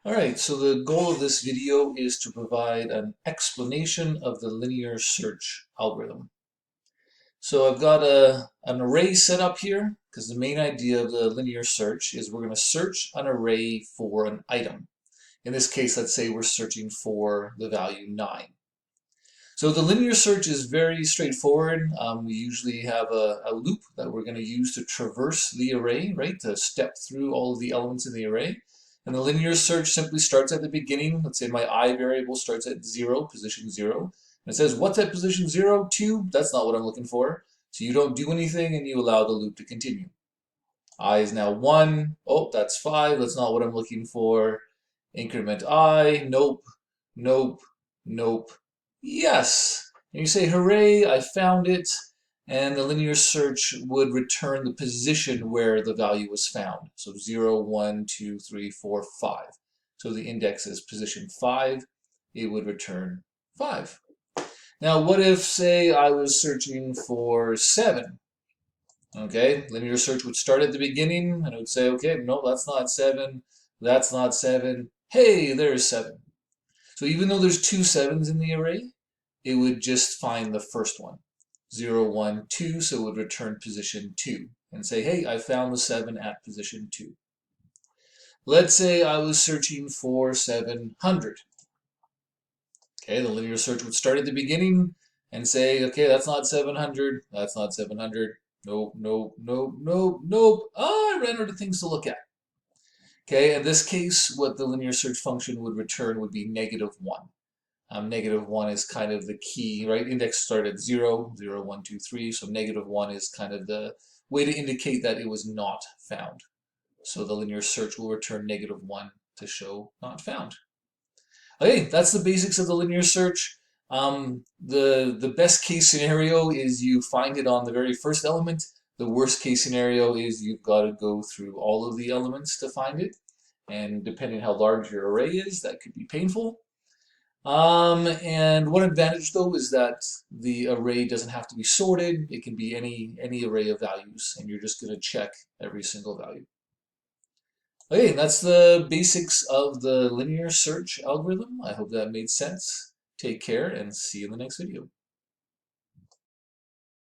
Alright, so the goal of this video is to provide an explanation of the linear search algorithm. So I've got an array set up here because the main idea of the linear search is we're going to search an array for an item. In this case, let's say we're searching for the value 9. So the linear search is very straightforward. We usually have a loop that we're going to use to traverse the array, right, to step through all of the elements in the array. And the linear search simply starts at the beginning. Let's say my I variable starts at 0, position 0. And it says, what's at position 0? 2. That's not what I'm looking for. So you don't do anything and you allow the loop to continue. I is now 1. Oh, that's 5. That's not what I'm looking for. Increment I. Nope. Nope. Nope. Yes. And you say, hooray, I found it. And the linear search would return the position where the value was found. So 0, 1, 2, 3, 4, 5. So the index is position 5. It would return 5. Now, what if, say, I was searching for 7? Okay, linear search would start at the beginning, and it would say, okay, no, that's not 7. That's not 7. Hey, there's 7. So even though there's two 7s in the array, it would just find the first one. 0, 1, 2, so it would return position 2 and say, hey, I found the 7 at position 2. Let's say I was searching for 700. Okay, the linear search would start at the beginning and say, okay, that's not 700, that's not 700, nope, nope, nope, nope, nope. Oh, I ran out of things to look at. Okay, in this case, what the linear search function would return would be -1. -1 is kind of the key, right? Index started at 0, 0, 1, 2, 3. So -1 is kind of the way to indicate that it was not found. So the linear search will return -1 to show not found. Okay, that's the basics of the linear search. The best case scenario is you find it on the very first element. The worst case scenario is you've got to go through all of the elements to find it. And depending how large your array is, that could be painful. And one advantage though is that the array doesn't have to be sorted. It can be any array of values, and you're just going to check every single value. Okay, that's the basics of the linear search algorithm. I hope that made sense. Take care and see you in the next video.